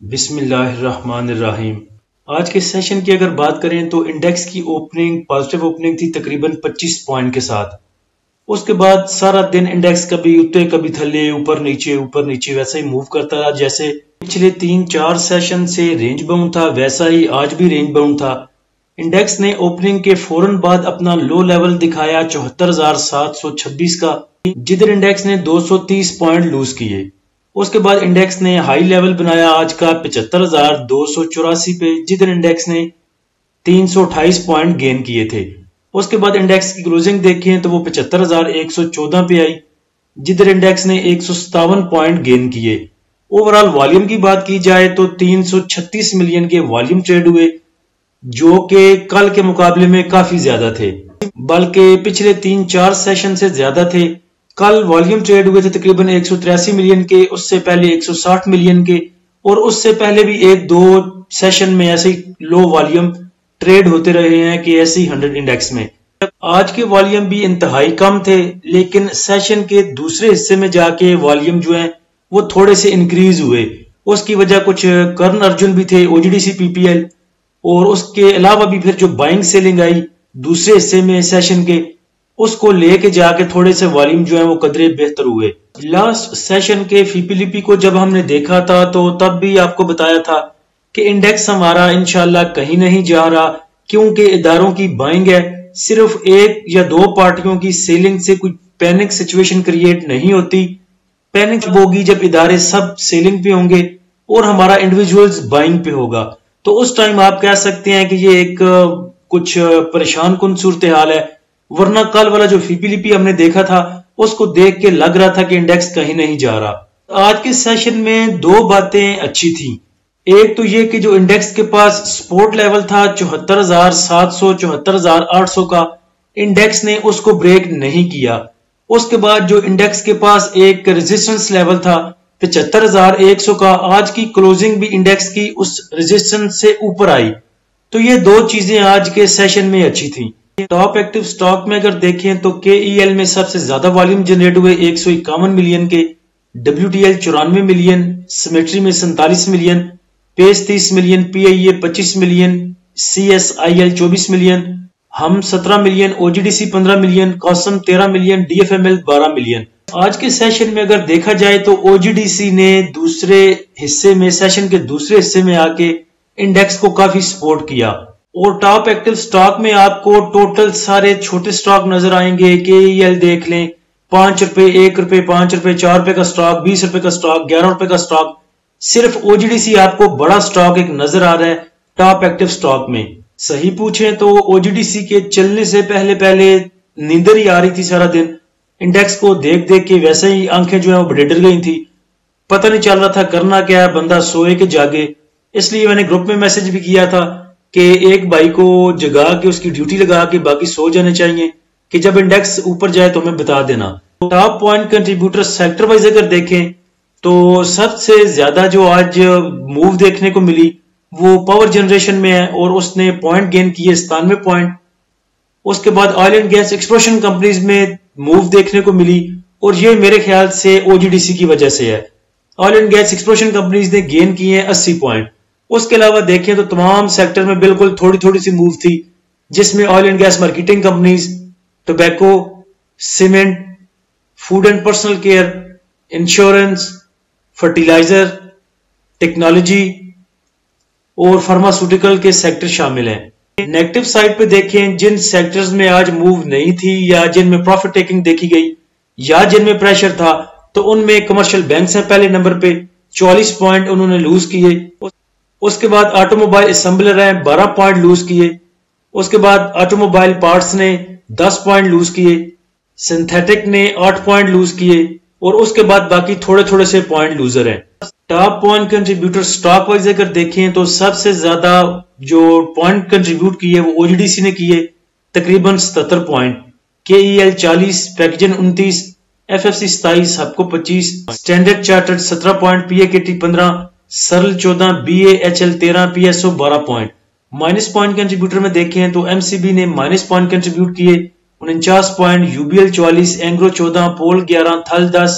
بسم اللہ الرحمن الرحیم۔ آج کے سیشن کی اگر بات کریں تو انڈیکس کی اوپننگ پازیٹیو اوپننگ تھی تقریباً 25 پوائنٹ کے ساتھ۔ اس کے بعد سارا دن انڈیکس کبھی اتنے کبھی تھلے اوپر نیچے ویسا ہی موو کرتا رہا، جیسے پچھلے 3-4 سیشن سے رینج باؤنڈ تھا ویسا ہی آج بھی رینج باؤنڈ تھا۔ انڈیکس نے اوپننگ کے فوراً بعد اپنا لو لیول دکھایا 74,726 کا، جدھر انڈیکس نے 230 پوائنٹ لوز کیے۔ اس کے بعد انڈیکس نے ہائی لیول بنایا آج کا 75,284 پہ، جدھر انڈیکس نے 328 پوائنٹ گین کیے تھے۔ اس کے بعد انڈیکس کی کلوزنگ دیکھیں تو وہ 75,114 پہ آئی، جدھر انڈیکس نے 157 پوائنٹ گین کیے۔ اوورال والیوم کی بات کی جائے تو 336 ملین کے والیوم ٹریڈ ہوئے، جو کہ کل کے مقابلے میں کافی زیادہ تھے، بلکہ پچھلے 3-4 سیشن سے زیادہ تھے۔ کل والیوم ٹریڈ ہوئے تھے تقریباً 183 ملین کے، اس سے پہلے 160 ملین کے، اور اس سے پہلے بھی 1-2 سیشن میں ایسے لو والیوم ٹریڈ ہوتے رہے ہیں کہ ایسے 100 انڈیکس میں۔ آج کے والیوم بھی انتہائی کم تھے، لیکن سیشن کے دوسرے حصے میں جا کے والیوم جو ہیں وہ تھوڑے سے انکریز ہوئے۔ اس کی وجہ کچھ کرن ارجن بھی تھے، او جی ڈی سی پی پی ایل، اور اس کے علاوہ بھی پھر جو بائنگ سیلنگ آئی دوسرے حصے میں سیشن کے، اس کو لے کے جا کے تھوڑے سے والیوم جو ہیں وہ قدرے بہتر ہوئے۔ لاسٹ سیشن کے فیپیلیپی کو جب ہم نے دیکھا تھا تو تب بھی آپ کو بتایا تھا کہ انڈیکس ہمارا انشاءاللہ کہیں نہیں جا رہا، کیونکہ اداروں کی بائنگ ہے، صرف 1 یا 2 پارٹیوں کی سیلنگ سے کوئی پینک سچویشن کریٹ نہیں ہوتی۔ پینک ہوگی جب ادارے سب سیلنگ پہ ہوں گے اور ہمارا انڈیویجولز بائنگ پہ ہوگا، تو اس ٹائم آپ کہہ سکتے ہیں کہ یہ ایک کچھ پریشان کن صورتحال ہے۔ ورنہ کل والا جو فیپیلیپی ہم نے دیکھا تھا اس کو دیکھ کے لگ رہا تھا کہ انڈیکس کہیں نہیں جا رہا۔ آج کے سیشن میں 2 باتیں اچھی تھیں۔ ایک تو یہ کہ جو انڈیکس کے پاس سپورٹ لیول تھا 74,700 74,800 کا، انڈیکس نے اس کو بریک نہیں کیا۔ اس کے بعد جو انڈیکس کے پاس ایک ریزسٹنس لیول تھا 75,100 کا، آج کی کلوزنگ بھی انڈیکس کی اس ریزسٹنس سے اوپر آئی۔ تو یہ 2 چیزیں آج کے سیشن میں اچھی تھیں۔ ٹاپ ایکٹیو سٹاک میں اگر دیکھیں تو کے ای ایل میں سب سے زیادہ والیوم جنریٹ ہوئے 151 ملین کے، W T L 94 million, Symmetry میں 47 million, Pace 30 million, P I A 25 million, C S I L 24 million, Hum 17 million, O G D C 15 million, Qasim 13 million, D F M L 12 million. آج کے session میں اگر دیکھا جائے تو او G D سی نے دوسرے حصے میں سیشن کے دوسرے حصے میں آ کے انڈیکس کو کافی سپورٹ کیا، اور ٹاپ ایکٹیو سٹاک میں آپ کو ٹوٹل سارے چھوٹے سٹاک نظر آئیں گے۔ کے ای ایل دیکھ لیں، 5 روپے، 1 روپے، 5 روپے، 4 روپے کا سٹاک، 20 روپے کا سٹاک، 11 روپے کا سٹاک۔ صرف او جی ڈی سی آپ کو بڑا سٹاک ایک نظر آ رہا ہے ٹاپ ایکٹیو سٹاک میں۔ صحیح پوچھیں تو او جی ڈی سی کے چلنے سے پہلے نیندر ہی آ رہی تھی سارا دن، انڈیکس کو دیکھ کے ویسے ہی آنکھیں جو ہیں وہ بڈر گئی تھی، پتہ نہیں چل رہا تھا کرنا کیا ہے، بندہ سوئے کہ جاگے۔ اس لیے میں نے گروپ میں میسج بھی کیا تھا کہ ایک بھائی کو جگا کے اس کی ڈیوٹی لگا کے باقی سو جانے چاہیے کہ جب انڈیکس اوپر جائے تو ہمیں بتا دینا۔ Top point contributor sector wise اگر دیکھیں تو سب سے زیادہ جو آج موو دیکھنے کو ملی وہ پاور جنریشن میں ہے، اور اس نے پوائنٹ گین کیے 97 پوائنٹ۔ اس کے بعد oil and gas exploration companies میں موو دیکھنے کو ملی، اور یہ میرے خیال سے او جی ڈی سی کی وجہ سے ہے۔ Oil and gas exploration companies نے گین کیے ہیں 80 پوائنٹ۔ اس کے علاوہ دیکھیں تو تمام سیکٹر میں بالکل تھوڑی سی موو تھی، جس میں oil and gas marketing companies, tobacco, cement, food and personal care, insurance, fertiliser, technology اور فارماسیوٹیکل کے سیکٹر شامل ہیں۔ نیگیٹو سائڈ پہ دیکھیں جن سیکٹرز میں آج موو نہیں تھی یا جن میں پروفٹ ٹیکنگ دیکھی گئی یا جن میں پریشر تھا، تو ان میں کمرشل بینکس ہیں پہلے نمبر پہ، 44 پوائنٹ انہوں نے لوز کیے۔ اس کے بعد آٹو موبائل اسمبلر ہیں 12 پوائنٹ لوز کیے۔ اس کے بعد آٹو موبائل پارٹس نے 10 پوائنٹ لوز کیے، سنتھیٹک نے 8 پوائنٹ لوز کیے، اور اس کے بعد باقی تھوڑے سے پوائنٹ لوزر ہیں۔ Top point contributor stock wise اگر دیکھیں تو سب سے زیادہ جو پوائنٹ کنٹریبیوٹ کیے وہ او جی ڈی سی نے کیے تقریباً 77 پوائنٹ، کے ای ایل 40، پیکجن 29، ایف ایف سی 27، ہب کو 25، Standard Chartered 17 point, P A K T 15، Searle 14، B A H L 13، P S O 12 point. Minus point contributor میں دیکھیں تو ایم سی بی نے minus point contribute کیے 49 point, U B L 44، Engro 14، پول 11، تھل 10،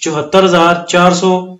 74,400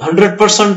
100%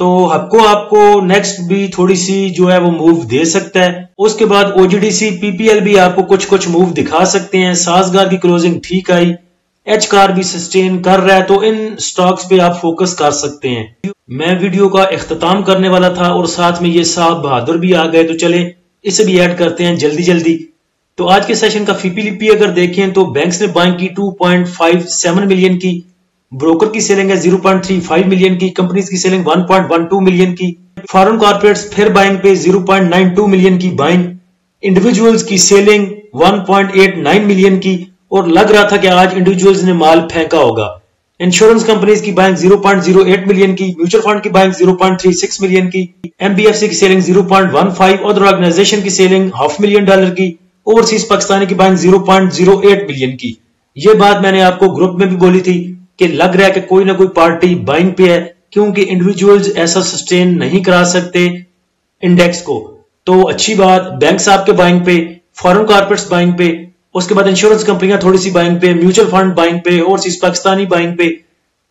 تو آپ کو نیکسٹ بھی تھوڑی سی جو ہے وہ موو دے سکتا ہے. اس کے بعد او جی ڈی سی پی پی ایل بھی آپ کو کچھ موو دکھا سکتے ہیں. سازگار کی کلوزنگ ٹھیک آئی، ایچ کار بھی سسٹین کر رہا ہے، تو ان سٹاکس پہ آپ فوکس کر سکتے ہیں. میں ویڈیو کا اختتام کرنے والا تھا اور ساتھ میں یہ صاحب بہادر بھی آ گئے، تو چلیں اسے بھی ایڈ کرتے ہیں جلدی. تو آج کے سیشن کا فی پی پی اگر دیکھیں تو بینکس نے بائنگ کی 2.57 ملین کی، بروکر کی سیلنگ ہے 0.35 ملین کی، کمپنیز کی سیلنگ 1.12 ملین کی، فارن کارپوریٹس پھر بائنگ پہ 0.92 ملین کی بائنگ، انڈیویجولز کی سیلنگ 1.89 ملین کی، اور لگ رہا تھا کہ آج انڈیویجولز نے مال پھینکا ہوگا. انشورنس کمپنیز کی بائنگ 0.08 ملین کی، میوچل فنڈ کی بائنگ 0.36 ملین کی، ایم بی ایف سی کی سیلنگ 0.15، ادر آرگنائزیشن کی سیلنگ $500,000 کی، اوورسیز پاکستانی کی بائنگ 0.08 ملین کی. یہ بات میں نے آپ کو گروپ میں بھی بولی تھی کہ لگ رہا ہے کہ کوئی نہ کوئی پارٹی بائنگ پہ ہے، کیونکہ انڈیویجولز ایسا سسٹین نہیں کرا سکتے انڈیکس کو. تو اچھی بات، بینکس آپ کے بائنگ پہ، فارن کارپوریٹس بائنگ پہ، اس کے بعد انشورنس کمپنیاں تھوڑی سی بائنگ پہ، میوچل فنڈ بائنگ پہ، اوورسیز پاکستانی بائنگ پہ.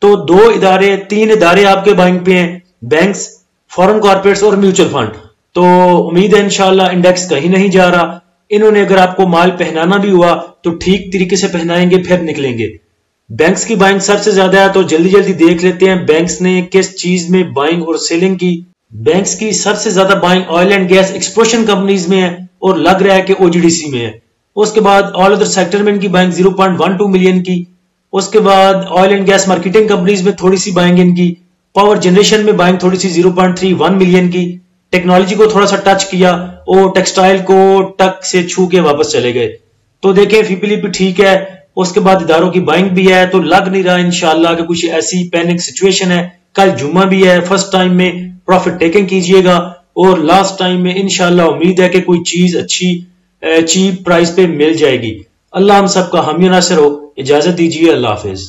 تو 3 ادارے آپ کے بائنگ پہ ہیں، بینکس، فارن کارپوریٹس اور میوچل فنڈ. تو امید ہے انشاءاللہ انڈیکس کہیں نہیں جا رہا. انہوں نے اگر آپ کو مال پہنانا بھی ہوا تو ٹھیک طریقے سے پہنائیں گے، پھر نکلیں گے. بینکس کی بائنگ سب سے زیادہ ہے، تو جلدی دیکھ لیتے ہیں بینکس نے کس چیز میں بائنگ اور سیلنگ کی. بینکس کی سب سے زیادہ buying oil and gas exploration companies میں ہے، اور لگ رہا ہے کہ او جی ڈی سی میں ہے. اس کے بعد آل ادر سیکٹر میں ان کی بائنگ 0.12 ملین کی. اس کے بعد oil and gas marketing companies میں تھوڑی سی بائنگ ان کی، پاور جنریشن میں بائنگ تھوڑی سی 0.31 ملین کی، ٹیکنالوجی کو تھوڑا سا ٹچ کیا اور ٹیکسٹائل کو ٹک سے چھو کے واپس چلے گئے. تو دیکھیں فی پی بھی ٹھیک ہے. اس کے بعد اداروں کی بائنگ بھی ہے، تو لگ نہیں رہا انشاءاللہ کہ کچھ ایسی پینک سچویشن ہے. کل جمعہ بھی ہے، فرسٹ ٹائم میں پروفٹ ٹیکنگ کیجئے گا، اور لاسٹ ٹائم میں انشاءاللہ امید ہے کہ کوئی چیز اچھی چیپ پرائز پہ مل جائے گی. اللہ ہم سب کا حامی ناصر ہو. اجازت دیجیے، اللہ حافظ.